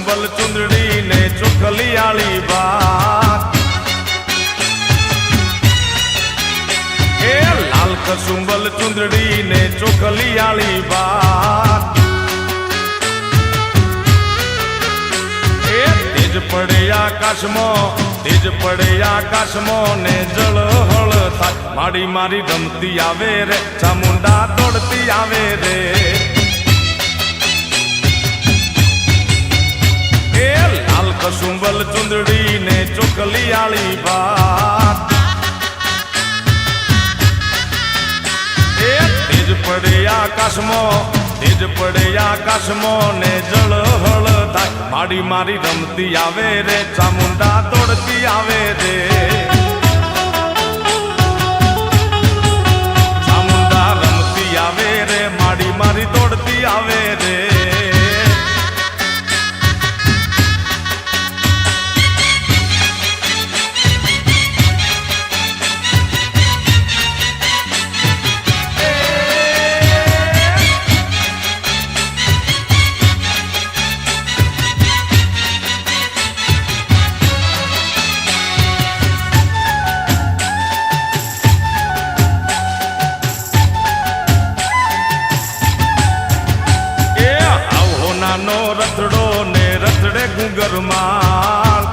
કસુંબલ ચુંદડી ને ચોખલિયાળી વાત એ લાલ કસુંબલ ચુંદડી ને ચોખલિયાળી વાત એ તેજ પડે આકાશમાં ને જળહળ થાય માડી મારી રમતી આવે રે ચામુંડા દોડતી આવે રે એ લાલ કસુંબલ ચુંદડી ને ચોખલિયાળી વાત એ તેજ પડે આકાશમાં ને જળહળ થાય માડી મારી રમતી આવે રે ચામુંડા દોડતી આવે રે ચામુંડા રમતી આવે રે માડી મારી દોડતી આવે રે નાનો રથડો ને રથડે ગુંગરમાળ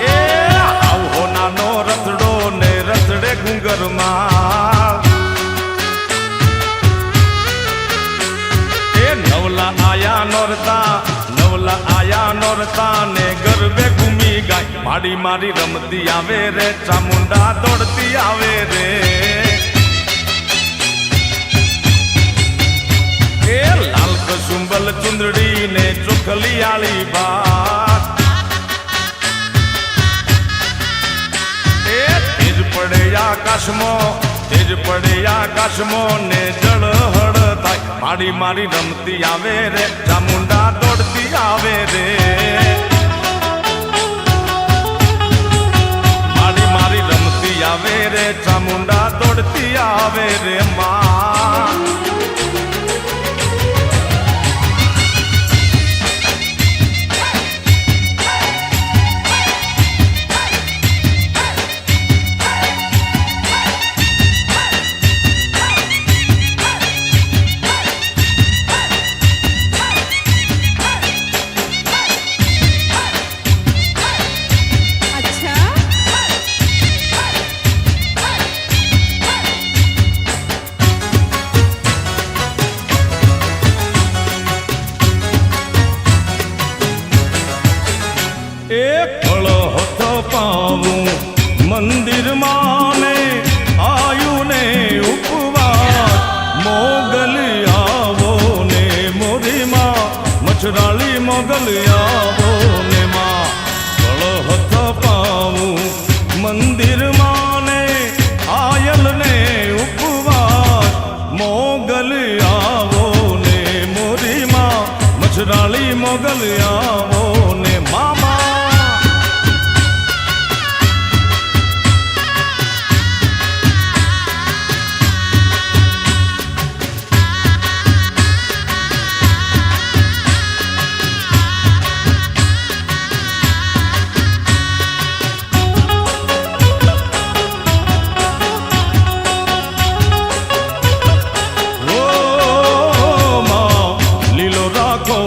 એ આવો નાનો રથડો ને રથડે ગુંગરમાળ એ નવલા આયા નોરતા ને ગરબે ઘૂમી ગાય માડી મારી રમતી આવે રે ચામુંડા દોડતી આવે રે એ લાલ કસુંબલ ચુંદડી ને ચોખલિયાળી વાત એ તેજ પડે આકાશમાં ને જળહળ થાય માડી મારી રમતી આવે રે ચામુંડા દોડતી આવે રે માડી મારી રમતી આવે રે ચામુંડા દોડતી આવે રે માં એક ફળો હતો પાવું મંદિર માને આયુ ને ઉપવાસ મોગલ આવો ને મોરીમાં મચરાળી મોગલ આવો ને માં ફળો હતો પાવું મંદિર માને આયલ ને ઉપવાસ મોગલ આવો ને મોરીમાં મચરાળી મોગલ આવો ને મામા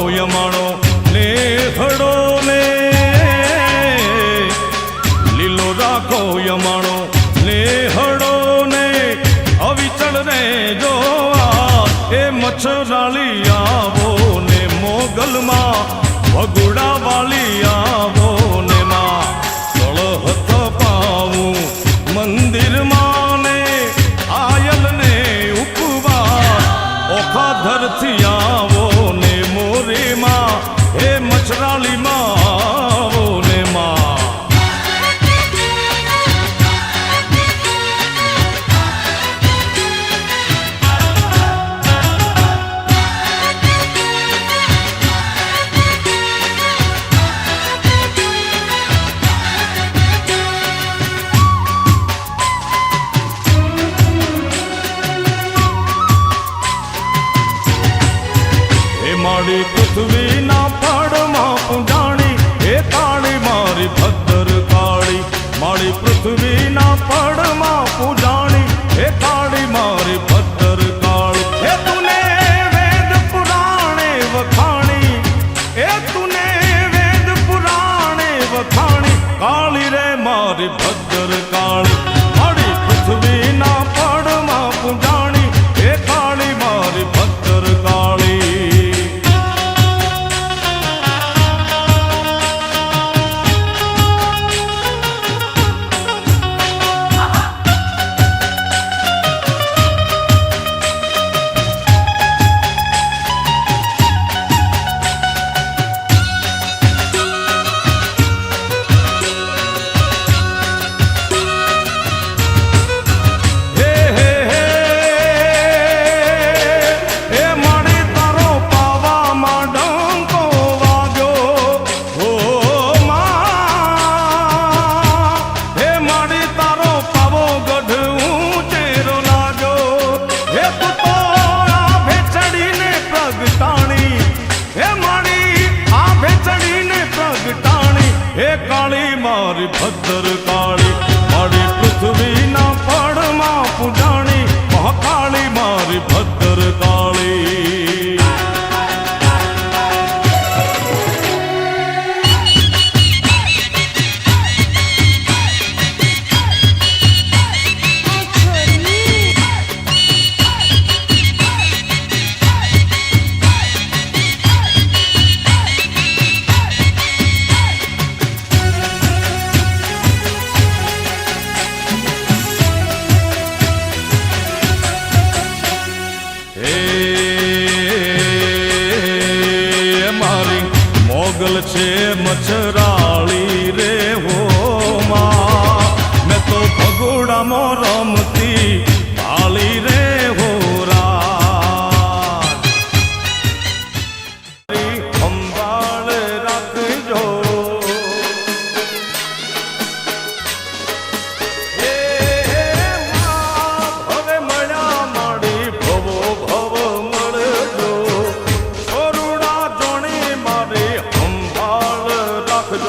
યમાણો ને હડો ને લીલો રાખો યમાણો ને હડો ને અવિચળ ને જોવા એ મચ્છરાળી આવો ને મોગલમાં ભગુડા વાળી આવો ને માં તળહત પાવું મંદિરમાં ને આયલ ને ઉપવાસ ઓખા ધરથી આવો ને મોરેમાં હે મચરાળીમાં આવો ને માં ભદ્ર કાળી મારી પૃથ્વીના પડમાં પૂજાણી એ કાળી મારી ભદ્ર કાળી મારી ભદ્ર કાળી મારી પૃથ્વીના પડમાં પૂજાણી મહાકાળી મારી ભદ્ર કાળી મોગલ છે મચરાળી રે હો માં મેં તો ભગોડામાં રમતી કાળી રે હો રાત સંભાળ રાખજો હવે મળ્યા માડી ભવો ભવ મળજો કરુણા જોણી મારી સંભાળ રાખજો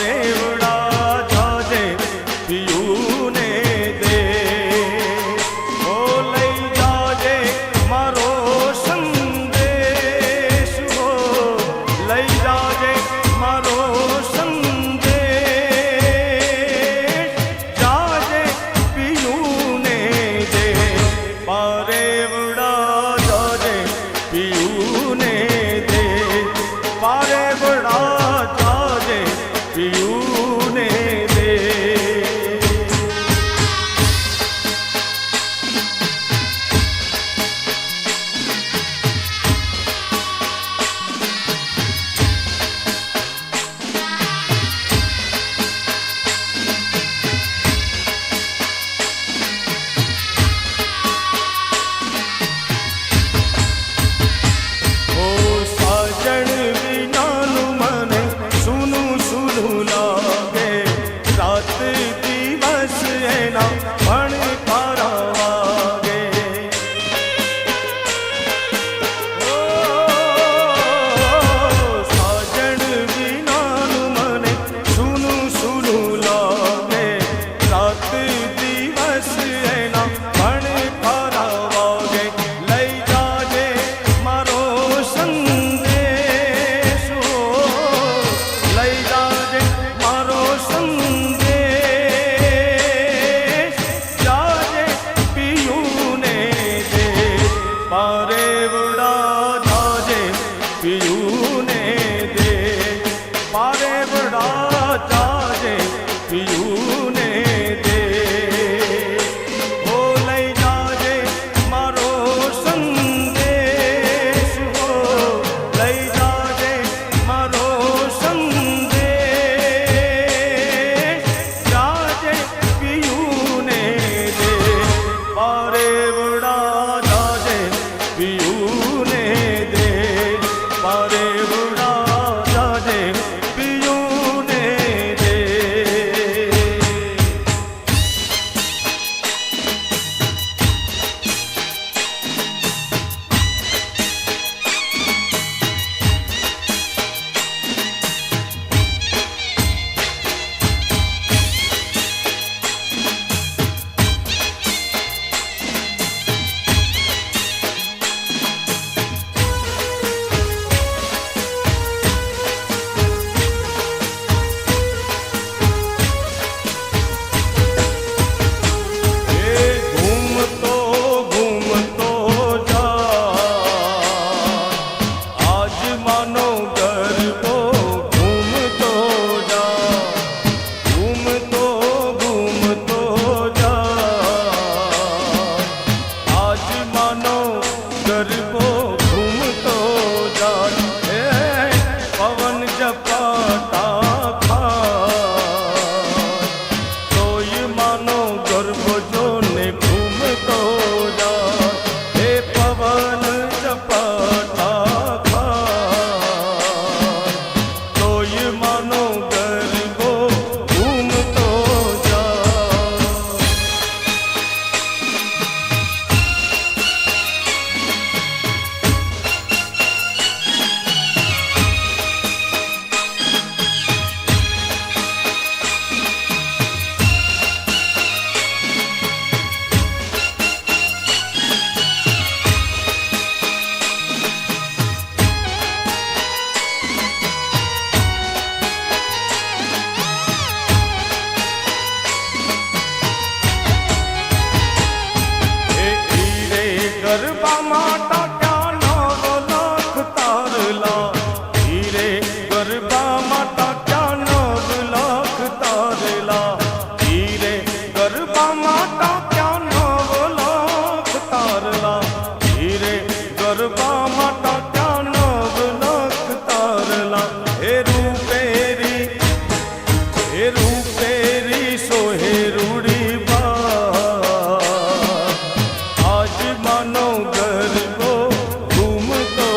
પારેવડા જાજે પિયુને દે ઓ લઈ જાજે મારો સંદેશ હો લઈ જાજે મારો સંદેશ જાજે પિયુને દે પારેવડા જાજે પિયુને દે પારેવડા જાજે પિયુને દે ઓ સાજણ વિનાનું મને સૂનું સૂનું લાગે રાત દિવસ એના ભણ તારા વાગે ઓ સાજણ વિનાનું મને સૂનું સૂનું લાગે રાત દિવસ એના ભણ તારા વાગે લઈ જાજે મારો સંદેશ હો લઈ જાજે મારો સંદેશ જાજે પિયુને દે પારેવડા જાજે પિયુને દે પારેવડા જાજે પિયુને દે ઓ લઈ જાજે મારો સંદેશ હો લઈ જાજે મારો સંદેશ જાજે પિયુને દે પારેવડા જાજે પિયુને દે પારેવડા જાજે પિયુને દે એ ઘૂમતો ઘૂમતો જા આજ માનો ગરબો ઘૂમતો જા ઘૂમતો ઘૂમતો જા આજ માનો ગરબો ઘૂમતો જા એ પવન ઝપાટા ખાય તોય માનો ગરબો જોને ઘૂમતો જા એ પવન ઝપાટા ખાય તોય માનો ગરબો ઘૂમતો જા એ હીરે ગરબામાં ટાક્યા નવ લાખ તારલા હીરે ગરબામાં ટાક્યા નવ લાખ તારલા હીરે ગરબામાં ટાક્યા નવ લાખ તારલા હીરે ગરબામાં ટાક્યા નવ લાખ તારલા એ રૂપેરી સોહે રૂડી બા આજ માનો ગરબો ઘૂમતો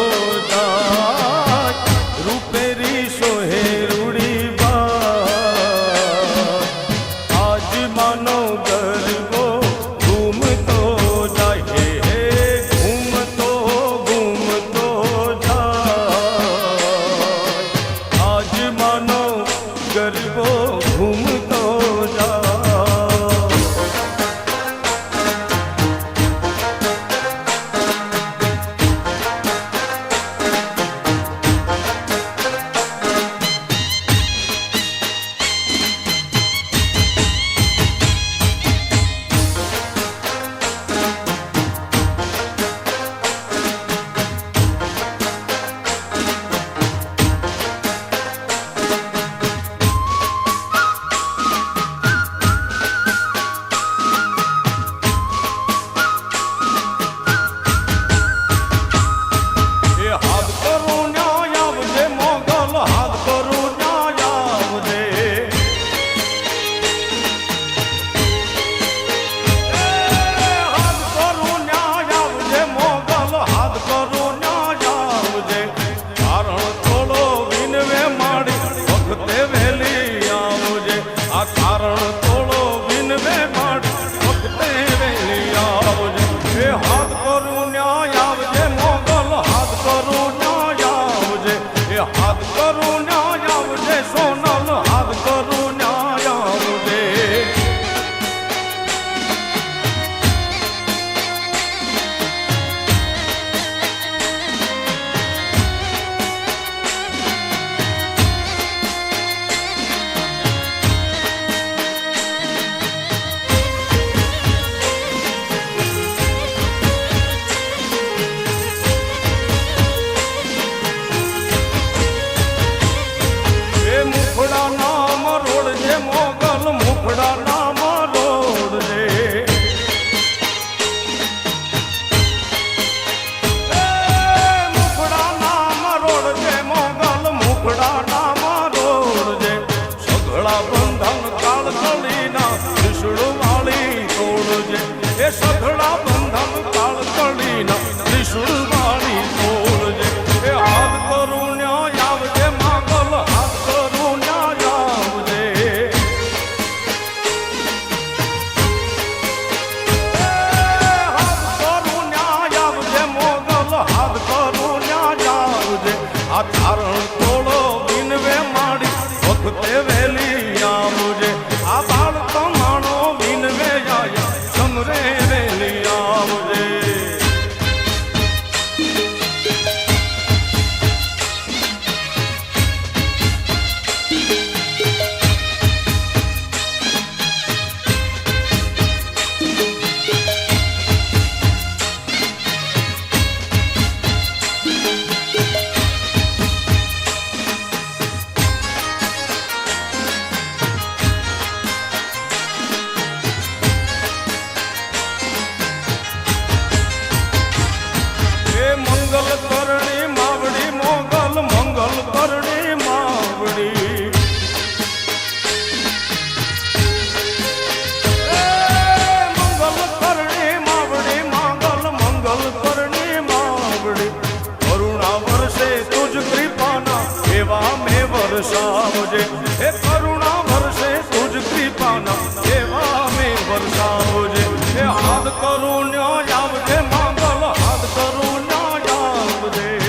જા રૂપેરી સોહે રૂડી બા આજ માનો ગરબો ઘૂમતો જાય હે ઘૂમતો ઘૂમતો જા આજ માનો ગરબો ઘૂમતો જા. વરસાવજે હે કરુણા વરસે તુજ કૃપાના એવા મે વરસાવજે હે હાથ કરુણ્યા આવજે માંગલ હાથ કરુણ્યા આવજે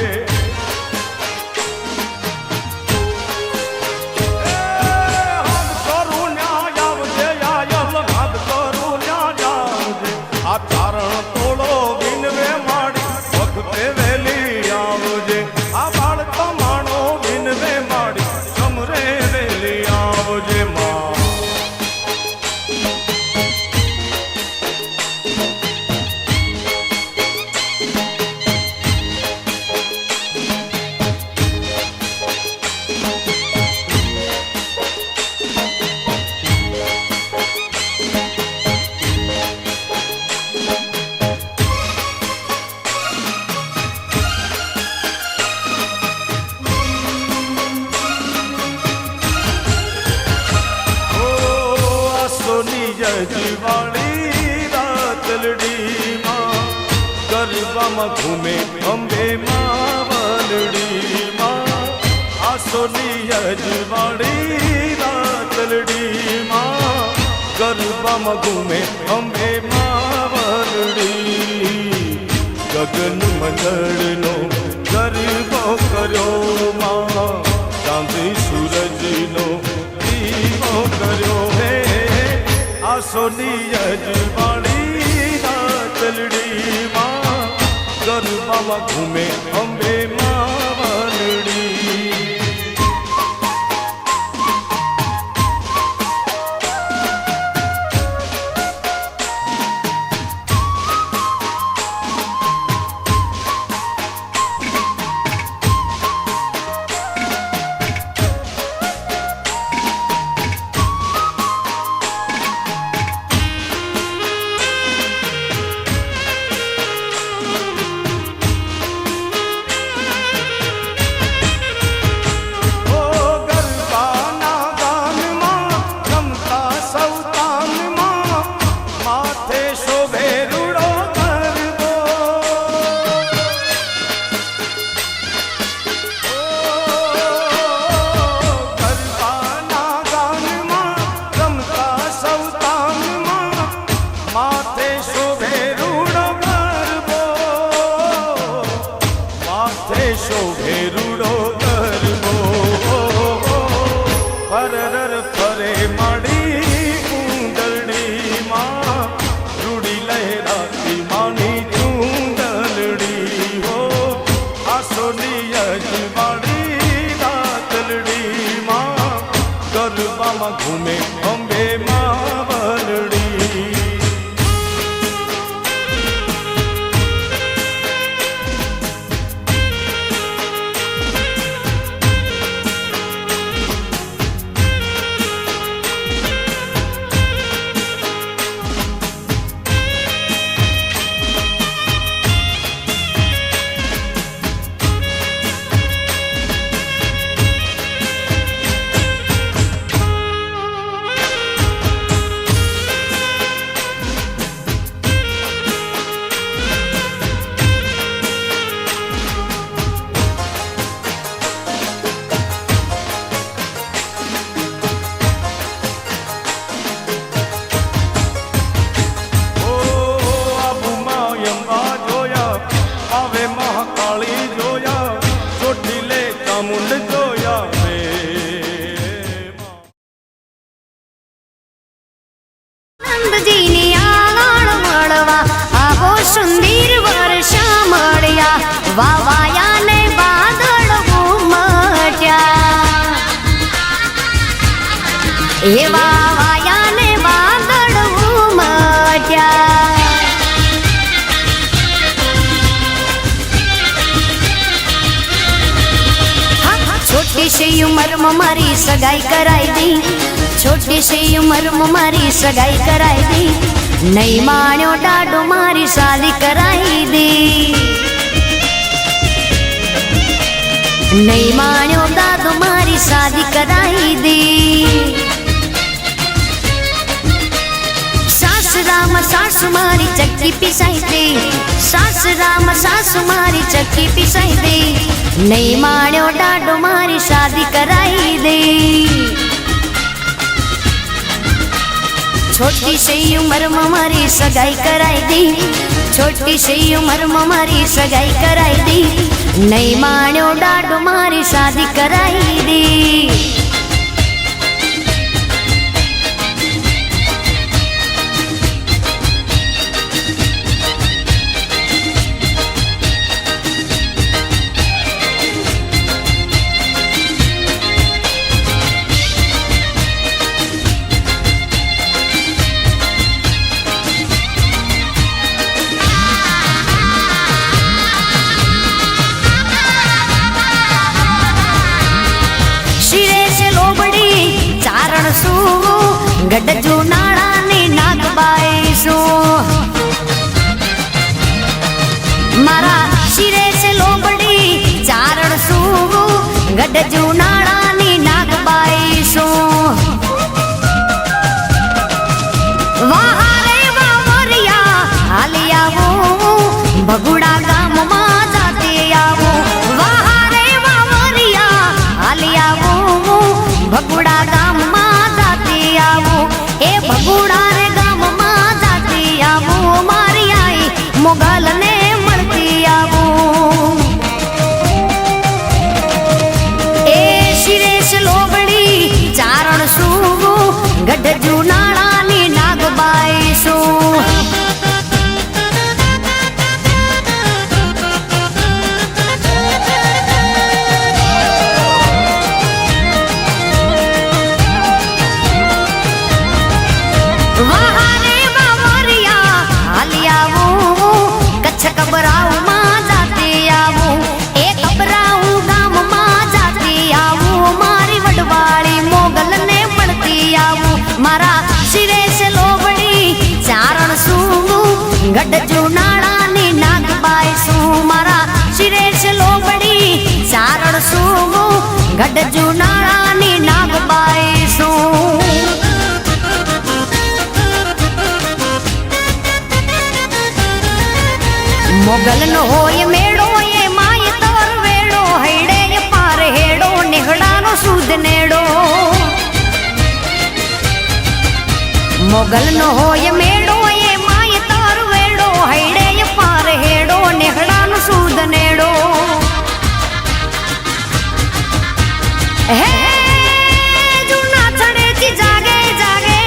હાથ કરુણ્યા આવજે આયલ હાથ કરુણ્યા આવજે આ તારણ તોડો વિનવે માડી વખતે વેલી આવજે આ બાળક માણો વિનવે માડી સમરે વેલી આવજે માં જીવાળી રાતલડી માં ગરબામાં ઘૂમે અંબે માં વલડી માં આસોની જીવાળી રાતલડી માં ગરબામાં ઘૂમે અંબે માં વલડી ગગન મંડળનો ગરબો કર્યો માં ચાંદી સૂરજનો આસોની અજવાળી ચલડી માં ગરબામાં ઘૂમે અંબે માવલડી. ઘૂમે અંબે માવલડી. વાવાયા ને વાદળ ઉમટ્યા, એ વાવાયા ને વાદળ ઉમટ્યા. છોટી સી ઉંમરમાં મારી સગાઈ કરાઈ દી, છોટી સી ઉંમરમાં મારી સગાઈ કરાઈ દી. નહીં માણ્યો ડાડો મારી શાદી કરાઈ દી, નહીં માણ્યો દાદો મારી શાદી કરાઈ દી. સાસરામાં સાસુ મારી ચક્કી પીસાઈ દે, સાસરામાં સાસુ મારી ચક્કી પીસાઈ દે. નહીં માણ્યો ડાડો મારી શાદી કરાઈ દે. छोटी सी उम्र में मारी सगाई कराई दी, छोटी सी उम्र में मारी सगाई कराई दी. नहीं माण्यो डाडो मारी शादी कराई दी. गडजू नाळानी नागबाई शू मारा शिरे से लोबड़ी चारण शू गडजू नाळानी नागबाई शू वाहारे वावरिया हालिया वो भगुड़ा गाम मा जाते आवो वाहारे वावरिया हालिया वो भगुड़ा गाम मा ए भगुड़ा रे गाम मा जाती आवो मारी आई मोगल ने मरती आवो. ए शिरेश लोबड़ी चारण शू गडजू नाळानी नागबा કબરાઉ માં જાતી આવું એ કબરાઉ ગામમાં જાતી આવું મારી વડવાળી મોગલ ને મળતી આવું મારા શિરે છે લોબડી ચારણ શું ગઢ જુનાળાની નાગબાઈ શું મારા શિરે છે લોબડી ચારણ શું ગઢ જુનાળાની નાગબાઈ શું મોગલ નો હોય મેળો એ માય તર વેડો હૈડે પાર હેડો નિહડાનો સુદ નેડો મોગલ નો હોય મેળો એ માય તર વેડો હૈડે પાર હેડો નિહડાનો સુદ નેડો હે જૂના થડેથી જાગે જાગે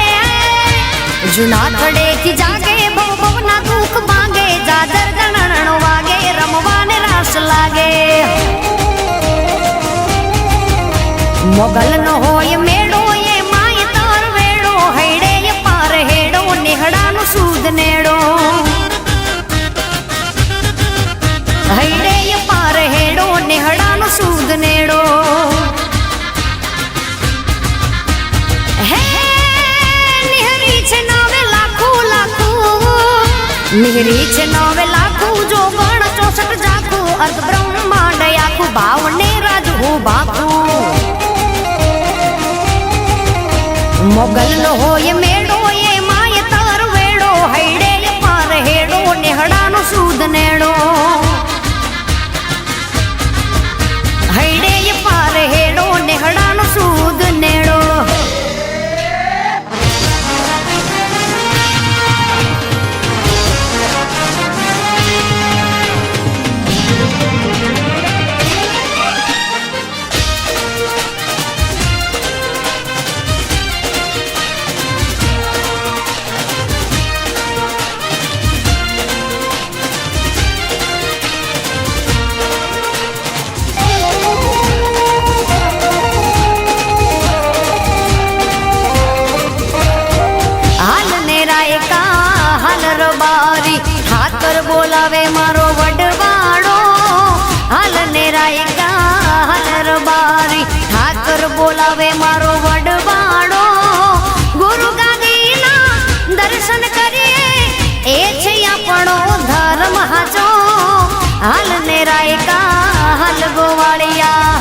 જૂના થડેથી જાગે બહુ બહુના દુઃખ ભાંગે જાજર ગણણ વાગે રમવાને રાસ લાગે મોગલ નો હોય મેળો એ માય તાર વેડો હૈડે પાર હેડો નિહડાનો સૂદ નેડો હૈડે પાર હેડો નિહડાનો સૂદ નેડો હે નિહરી છે નવે લાખું લાખું નિહરી છે નવે લાખું જો ગણ 64 જાખું અર્ધ બ્રહ્માંડ આખું ભાવને રાજવું બાખું મોગલ નો હોય મેળો એ માય તાર વેડો હૈડે પાર હેડો નિહડાનો સૂદ નેડો હૈડે પાર હેડો નિહડાનો સૂદ નેડો હાકર બોલાવે મારો વડવાડો હાલ ને રાયકા હાલર બારી હાકર બોલાવે મારો વડવાડો ગુરુ ગાદીના દર્શન કરીએ એ છે આપણો ધર્મ હાચો હાલ ને રાયકા હાલ ગોવાળિયા